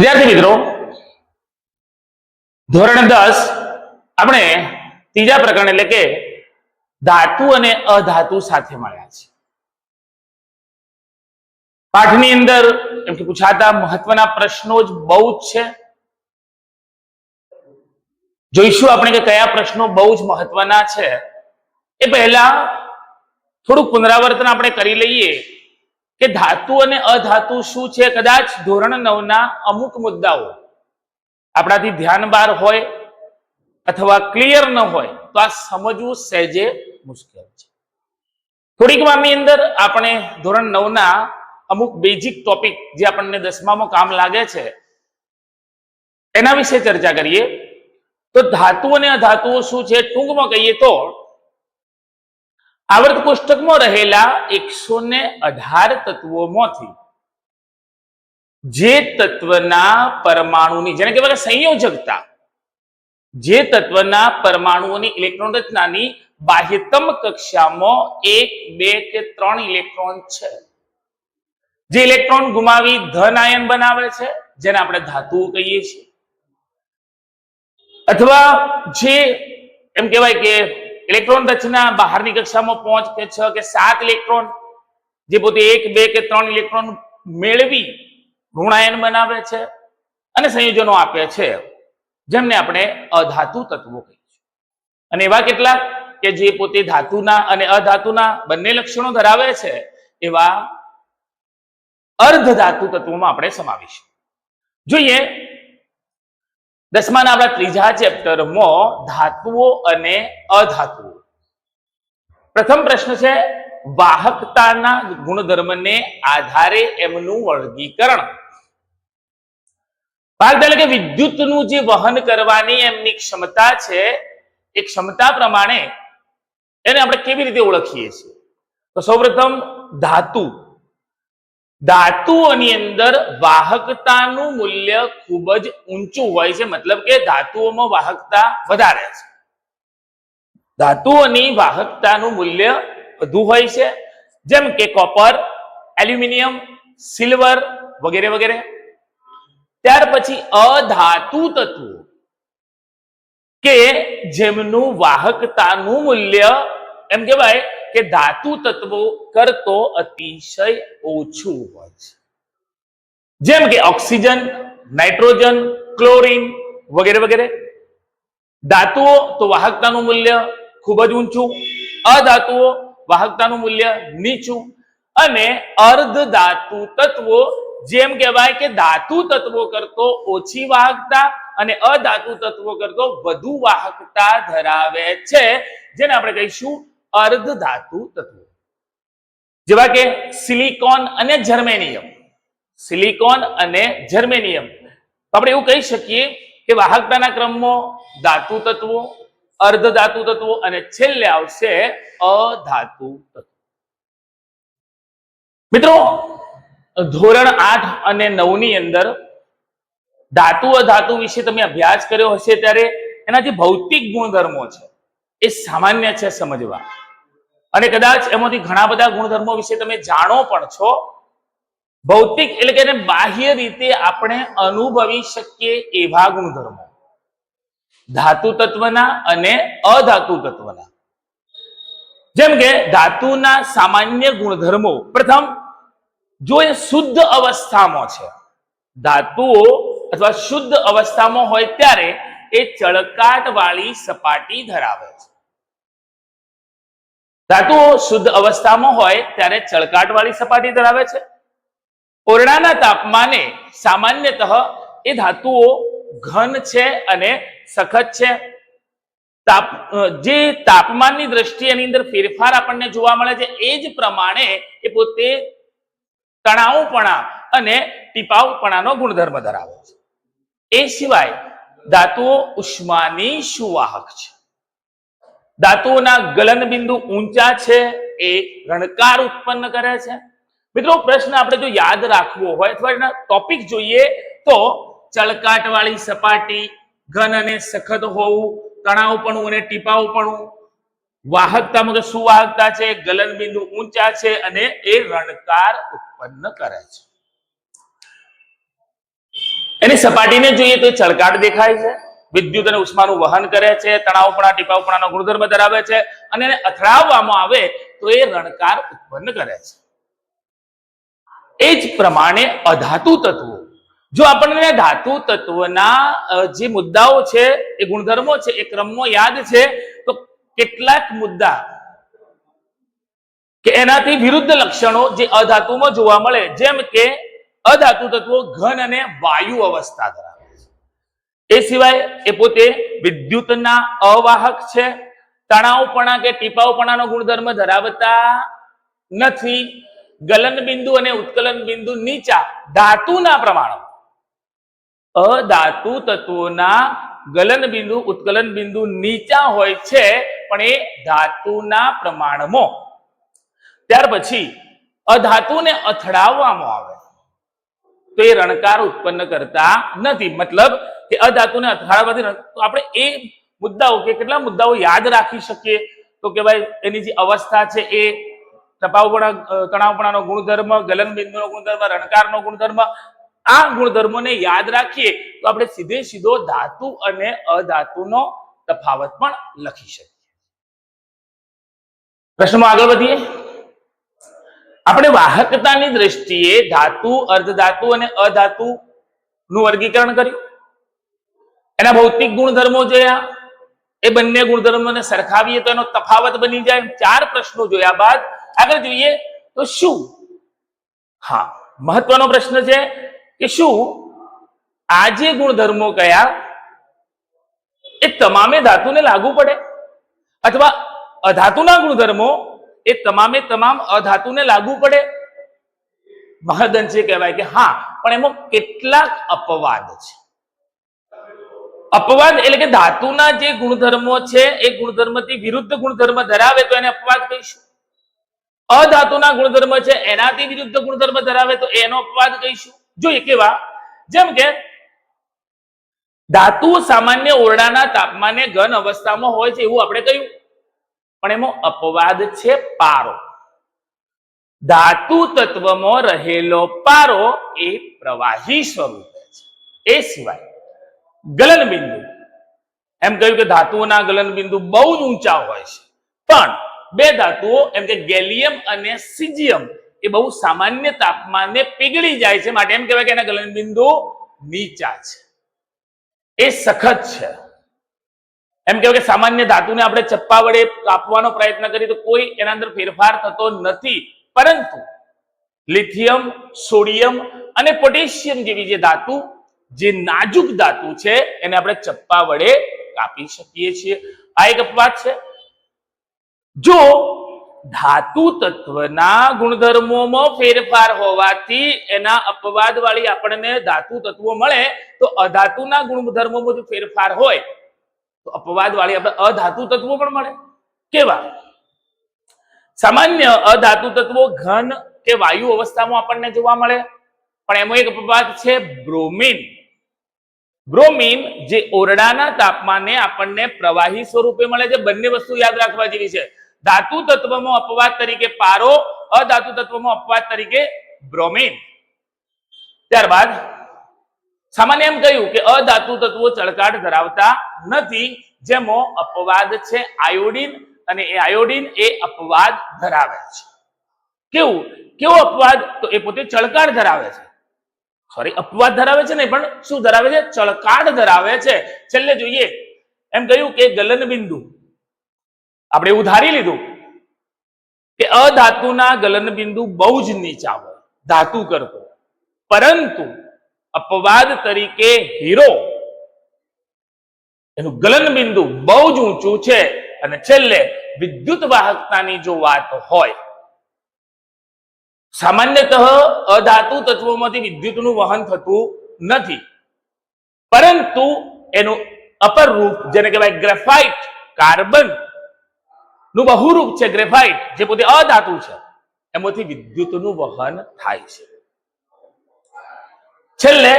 વિદ્યાર્થી મિત્રો, ધોરણ 10 આપણે ત્રીજા પ્રકરણ એટલે કે ધાતુ અને અધાતુ સાથે મળ્યા છે. પાઠની અંદર એમ કે પૂછાતા મહત્વના પ્રશ્નો જ બહુ જ છે. જોઈશું આપણે કે કયા પ્રશ્નો બહુ જ મહત્વના છે. એ પહેલા થોડું પુનરાવર્તન આપણે કરી લઈએ કે ધાતુ અને અધાતુ શું છે. કદાચ ધોરણ 9 ના અમુક મુદ્દાઓ આપણાથી ધ્યાન બહાર હોય અથવા ક્લિયર ન હોય તો આ સમજવું સહેજે મુશ્કેલ છે. થોડીક વારની અંદર આપણે ધોરણ 9 ના અમુક બેઝિક ટોપિક જે આપણને 10મામાં કામ લાગે છે એના વિશે ચર્ચા કરીએ. તો ધાતુ અને અધાતુઓ શું છે ટૂંકમાં કહીએ તો આવર્ત કોષ્ટકમાં રહેલા 118 તત્વોમાંથી જે તત્વના પરમાણુની જેને કહેવાય સંયોજકતા, જે તત્વના પરમાણુઓની ઇલેક્ટ્રોન રચનાની બાહ્યતમ કક્ષામાં 1, 2 કે 3 ઇલેક્ટ્રોન છે, જે ઇલેક્ટ્રોન ગુમાવી ધન આયન બનાવે છે જેને આપણે ધાતુઓ કહીએ છીએ, અથવા જે એમ કહેવાય કે ઇલેક્ટ્રોન રચના બહારની કક્ષામાં 5 કે 6 કે 7 ઇલેક્ટ્રોન જે પોતે 1, 2 કે 3 ઇલેક્ટ્રોન મેળવી ઋણાયન બનાવે છે અને સંયોજનો આપે છે, જેમને આપણે અધાતુ તત્વો કહીએ છીએ. અને એવા કેટલાક કે જે પોતે ધાતુના અને અધાતુના બંને લક્ષણો ધરાવે છે એવા અર્ધ ધાતુ તત્વોમાં આપણે સમાવીશું. જોઈએ 10માના આપણા ત્રીજા ચેપ્ટરમાં ધાતુઓ અને અધાતુઓ. પ્રથમ પ્રશ્ન છે વાહકતાના ગુણધર્મને આધારે એમનું વર્ગીકરણ. એટલે કે વિદ્યુતનું જે વહન કરવાની એમની ક્ષમતા છે એ ક્ષમતા પ્રમાણે એને આપણે કેવી રીતે ઓળખીએ છીએ. તો સૌપ્રથમ ધાતુઓની અંદર વાહકતાનું મૂલ્ય ખૂબ જ ઊંચું હોય છે, મતલબ કે ધાતુઓમાં વાહકતા વધારે છે. ધાતુઓની વાહકતાનું મૂલ્ય વધુ હોય છે, જેમ કે કોપર, એલ્યુમિનિયમ, સિલ્વર વગેરે વગેરે. ત્યાર પછી અધાતુ તત્વો કે જેમનું વાહકતાનું મૂલ્ય એમ કહેવાય કે ધાતુ તત્વો કરતો અતિશય ઓછું હોય છે, જેમ કે ઓક્સિજન, નાઇટ્રોજન, ક્લોરીન વગેરે વગેરે. ધાતુઓ તો વાહકતાનું મૂલ્ય ખૂબ જ ઊંચું, અધાતુઓ વાહકતાનું મૂલ્ય નીચું, અને અર્ધ ધાતુ તત્વો જેમ કહેવાય કે ધાતુ તત્વો કરતો ઓછી વાહકતા અને અધાતુ તત્વો કરતો વધુ વાહકતા ધરાવે છે, જેને આપણે કહીશું અર્ધ ધાતુ તત્વો. જેવા કે સિલિકોન અને જર્મેનિયમ. સિલિકોન અને જર્મેનિયમ આપણે એવું કહી શકીએ કે વાહકતાના ક્રમમાં ધાતુ તત્વો, અર્ધ ધાતુ તત્વો અને છેલ્લે આવશે અધાતુ તત્વો. મિત્રો, ધોરણ 8 અને 9 ની અંદર ધાતુ અધાતુ વિશે તમે અભ્યાસ કર્યો હશે ત્યારે એના જે ભૌતિક ગુણધર્મો છે એ સામાન્ય છે સમજવા, અને કદાચ એમાંથી ઘણા બધા ગુણધર્મો વિશે તમે જાણો પણ છો. ભૌતિક એટલે કે બાહ્ય રીતે આપણે અનુભવી શકીએ એવા ગુણધર્મો ધાતુ તત્વના અને અધાતુ તત્વના. જેમ કે ધાતુના સામાન્ય ગુણધર્મો, પ્રથમ જો એ શુદ્ધ અવસ્થામાં છે, ધાતુઓ અથવા શુદ્ધ અવસ્થામાં હોય ત્યારે એ ચળકાટ વાળી સપાટી ધરાવે છે. ધાતુઓ શુદ્ધ અવસ્થામાં હોય ત્યારે ચળકાટ વાળી સપાટી ધરાવે છે. ઓરડાના તાપમાને સામાન્યતઃ એ ધાતુઓ ઘન છે અને સખત છે. જે તાપમાનની દ્રષ્ટિએ એની અંદર ફેરફાર આપણને જોવા મળે છે એ જ પ્રમાણે એ પોતે તણાવપણા અને ટીપાવપણાનો ગુણધર્મ ધરાવે છે. એ સિવાય ધાતુઓ ઉષ્માની સુવાહક છે. ધાતુઓના ગલન બિંદુ ઊંચા છે, એ રણકાર ઉત્પન્ન કરે છે. મિત્રો, પ્રશ્ન આપણે જો યાદ રાખવો હોય અથવા એના ટોપિક જોઈએ તો ચળકાટ વાળી સપાટી, ઘન અને સખત હોવું, તણાવપણું અને ટીપાવપણું, વાહકતામાં તો સુવાહકતા છે, ગલન બિંદુ ઊંચા છે અને એ રણકાર ઉત્પન્ન કરે છે. એની સપાટીને જોઈએ તો ચળકાટ દેખાય છે, વિદ્યુત અને ઉષ્માનું વહન કરે છે, તણાવપણા ટીપાવપણાનો ગુણધર્મ ધરાવે છે, અને એને અથડાવવામાં આવે તો એ રણકાર ઉત્પન્ન કરે છે. એ જ પ્રમાણે અધાતુ તત્વો, જો આપણને ધાતુ તત્વના જે મુદ્દાઓ છે એ ગુણધર્મો છે એ ક્રમમાં યાદ છે તો કેટલાક મુદ્દા કે એનાથી વિરુદ્ધ લક્ષણો જે અધાતુમાં જોવા મળે, જેમ કે અધાતુ તત્વો ઘન અને વાયુ અવસ્થા ધરાવે છે. એ સિવાય એ પોતે વિદ્યુતના અવાહક છે, તણાવપણા કે ટીપાવપણાનો ગુણધર્મ ધરાવતા નથી, ગલન બિંદુ અને ઉત્કલન બિંદુ નીચા ધાતુના પ્રમાણો, અધાતુ તત્વોના ગલન બિંદુ ઉત્કલન બિંદુ નીચા હોય છે પણ એ ધાતુના પ્રમાણમાં. ત્યાર પછી અધાતુને અથડાવવામાં આવે તો એ રણકાર ઉત્પન્ન કરતા નથી. મતલબ કે અધાતુને અથડાવવાથી આપણે એ મુદ્દાઓ કે કેટલા મુદ્દાઓ યાદ રાખી શકીએ તો કે ભાઈ એની જે અવસ્થા છે એ તણાવપણાનો ગુણધર્મ, ગલન બિંદુનો ગુણધર્મ, રણકારનો ગુણધર્મ, આ ગુણધર્મોને યાદ રાખીએ તો આપણે સીધો ધાતુ અને અધાતુનો તફાવત પણ લખી શકીએ. પ્રશ્નમાં આગળ વધીએ. આપણે વાહકતાની દ્રષ્ટિએ ધાતુ, અર્ધધાતુ અને અધાતુ નું વર્ગીકરણ કર્યું, એના ભૌતિક ગુણધર્મો જોયા, એ બંને ગુણધર્મોને સરખાવીએ તો એનો તફાવત બની જાય. 4 પ્રશ્નો જોયા બાદ આગળ જોઈએ તો શું, હા મહત્વનો પ્રશ્ન છે કે શું આ જે ગુણધર્મો કયા એ તમામે ધાતુને લાગુ પડે, અથવા અધાતુના ગુણધર્મો એ તમામે તમામ અધાતુને લાગુ પડે? મહદઅંશે કહેવાય કે હા, પણ એમાં કેટલાક અપવાદ છે. અપવાદ એટલે કે ધાતુના જે ગુણધર્મો છે એ ગુણધર્મથી વિરુદ્ધ ગુણધર્મ ધરાવે તો એને અપવાદ કહીશું. અધાતુના ગુણધર્મ છે એનાથી વિરુદ્ધ ગુણધર્મ ધરાવે તો એનો અપવાદ કહીશું. જોઈએ કેવા, જેમ કે ધાતુ સામાન્ય ઓરડાના તાપમાને ઘન અવસ્થામાં હોય છે એવું આપણે કહ્યું, પણ એમાં અપવાદ છે પારો. ધાતુ તત્વમાં રહેલો પારો એ પ્રવાહી સ્વરૂપે છે. એ સિવાય ગલન બિંદુ, એમ કહ્યું કે ધાતુઓના ગલન બિંદુ બહુ જ ઊંચા હોય છે, પણ બે ધાતુઓ એમ કે ગેલિયમ અને સીઝિયમ એ બહુ સામાન્ય તાપમાને પીગળી જાય છે, માટે એમ કહેવાય કે એના ગલન બિંદુ નીચા છે, એ સખત છે. એમ કહેવાય કે સામાન્ય ધાતુને આપણે ચપ્પા વડે કાપવાનો પ્રયત્ન કરીએ તો કોઈ એના અંદર ફેરફાર થતો નથી, પરંતુ લિથિયમ, સોડિયમ અને પોટેશિયમ જેવી જે ધાતુ, જે નાજુક ધાતુ છે, એને આપણે ચપ્પા વડે કાપી શકીએ છીએ. આ એક અપવાદ છે. જો ધાતુ તત્વના ગુણધર્મોમાં ફેરફાર હોવાથી એના અપવાદ વાળી આપણને ધાતુ તત્વો મળે, તો અધાતુના ગુણધર્મોમાં જો ફેરફાર હોય તો અપવાદ વાળી આપણે અધાતુ તત્વો પણ મળે. કેવા? સામાન્ય અધાતુ તત્વો ઘન કે વાયુ અવસ્થામાં આપણને જોવા મળે, પણ એમાં એક અપવાદ છે બ્રોમિન. બ્રોમિન જે ઓરડાના તાપમાને આપણને પ્રવાહી સ્વરૂપે મળે છે. બંને વસ્તુ યાદ રાખવા જેવી છે. ધાતુ તત્વમાં અપવાદ તરીકે પારો, અધાતુ તત્વમાં અપવાદ તરીકે બ્રોમિન. ત્યારબાદ સામાન્ય એમ કહ્યું કે અધાતુ તત્વો ચળકાટ ધરાવતા નથી, જેમાં અપવાદ છે આયોડિન, અને એ આયોડિન એ અપવાદ ધરાવે છે. કેવો અપવાદ? તો એ પોતે ચળકાટ ધરાવે છે. સોરી, અપવાદ ધરાવે છે ને, પણ શું ધરાવે છે? ચળકાટ ધરાવે છે. છેલ્લે જોઈએ, એમ કહ્યું કે ગલન બિંદુ આપણે એવું ધારી લીધું કે અધાતુના ગલન બિંદુ બહુ જ નીચા હોય ધાતુ કરતો, પરંતુ અપવાદ તરીકે હીરો એનું ગલન બિંદુ બહુ જ ઊંચું છે. અને છેલ્લે વિદ્યુત વાહકતાની જો વાત હોય, સામાન્યતઃ અધાતુ તત્વોમાંથી વિદ્યુતનું વહન થતું નથી, પરંતુ એનું અપર રૂપ જેને કહેવાય ગ્રેફાઇટ, કાર્બન નું બહુરૂપ છે ગ્રેફાઇટ, જે પોતે અધાતુ છે, એમાંથી વિદ્યુતનું વહન થાય છે. છેલ્લે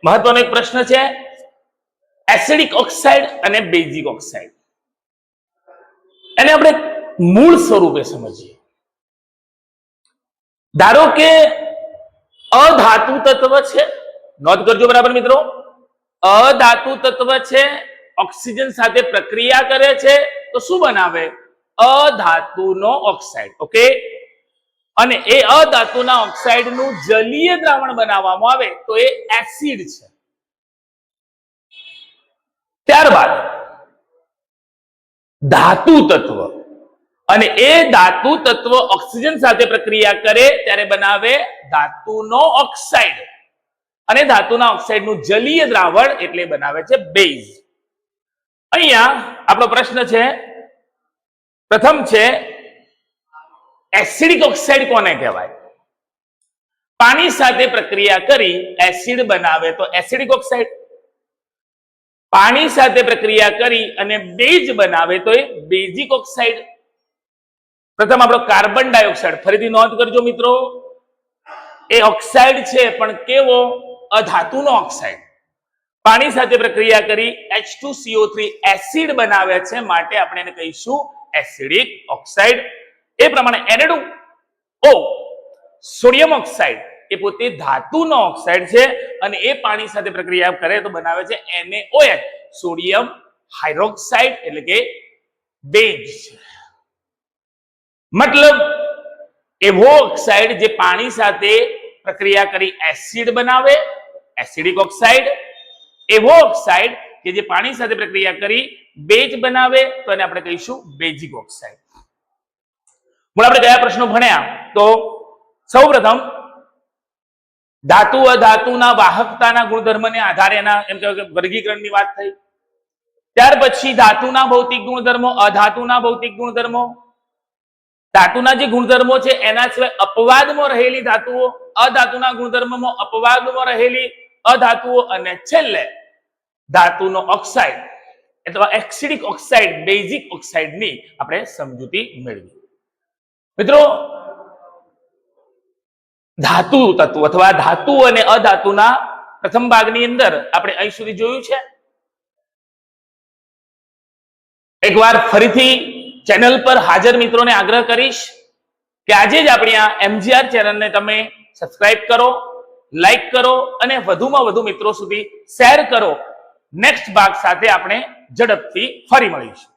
મહત્વનો એક પ્રશ્ન છે એસિડિક ઓક્સાઇડ અને બેઝિક ઓક્સાઇડ. એને આપણે મૂળ સ્વરૂપે સમજીએ. ધારો કે અધાતુ તત્વ છે, નોંધ કરજો બરાબર મિત્રો, અધાતુ તત્વ છે, ઓક્સિજન સાથે પ્રક્રિયા કરે છે તો શું બનાવે? અધાતુનો ઓક્સાઇડ. ઓકે, અને એ અધાતુના ઓક્સાઇડનું જલીય દ્રાવણ બનાવવામાં આવે તો એ એસિડ છે. ત્યારબાદ ધાતુ તત્વ, અને એ ધાતુ તત્વ ઓક્સિજન સાથે પ્રક્રિયા કરે ત્યારે બનાવે ધાતુનો ઓક્સાઇડ, અને ધાતુના ઓક્સાઇડનું જલીય દ્રાવણ એટલે બનાવે છે બેઝ. અહીંયા આપણો પ્રશ્ન છે, પ્રથમ છે એસિડિક ઓક્સાઇડ કોને કહેવાય? પાણી સાથે પ્રક્રિયા કરી એસિડ બનાવે તો એસિડિક ઓક્સાઇડ, પાણી સાથે પ્રક્રિયા કરી અને બેઝ બનાવે તો એ બેઝિક ઓક્સાઇડ. પ્રથમ આપણો કાર્બન ડાયોક્સાઇડ, ફરીથી નોંધ કરજો મિત્રો, એ ઓક્સાઇડ છે પણ કેવો? અધાતુનો ઓક્સાઇડ. પાણી સાથે પ્રક્રિયા કરી H2CO3 એસિડ બનાવે છે, માટે આપણે એને કહીશું એસિડિક ઓક્સાઇડ. એ પ્રમાણે Na2O સોડિયમ ઓક્સાઇડ એ પોતે ધાતુનો ઓક્સાઇડ છે, અને એ પાણી સાથે પ્રક્રિયા કરે તો બનાવે છે NaOH સોડિયમ હાઇડ્રોક્સાઇડ, એટલે કે બેઝ છે. મતલબ એવો ઓક્સાઇડ જે પાણી સાથે પ્રક્રિયા કરી એસિડ બનાવે, એસિડિક ઓક્સાઇડ. એવો ઓક્સાઇડ કે જે પાણી સાથે પ્રક્રિયા કરી બેઝ બનાવે તો એને આપણે કહીશું બેઝિક ઓક્સાઇડ. મૂળ આપણે કયા પ્રશ્નો ભણ્યા? તો સૌપ્રથમ ધાતુ અધાતુના વાહકતાના ગુણધર્મને આધારે એના એમ કહેવાય કે વર્ગીકરણની વાત થઈ. ત્યાર પછી ધાતુના ભૌતિક ગુણધર્મો, અધાતુના ભૌતિક ગુણધર્મો, ધાતુના જે ગુણધર્મો છે એના સિવાય અપવાદમાં રહેલી ધાતુઓ, અધાતુના ગુણધર્મમાં અપવાદમાં રહેલી અધાતુઓ, અને છેલ્લે ધાતુનો ઓક્સાઇડ અથવા એસિડિક ઓક્સાઇડ, બેઝિક ઓક્સાઇડની આપણે સમજૂતી મેળવી. મિત્રો, ધાતુ તત્વ અથવા ધાતુ અને અધાતુના પ્રથમ ભાગની અંદર આપણે અહીં સુધી જોયું છે. એકવાર ફરીથી ચેનલ પર હાજર મિત્રોને આગ્રહ કરીશ કે આજે જ આપણી આ MGR ચેનલને તમે સબસ્ક્રાઇબ કરો, લાઈક કરો અને વધુમાં વધુ મિત્રો સુધી શેર કરો. નેક્સ્ટ ભાગ સાથે આપણે ઝડપથી ફરી મળીશું.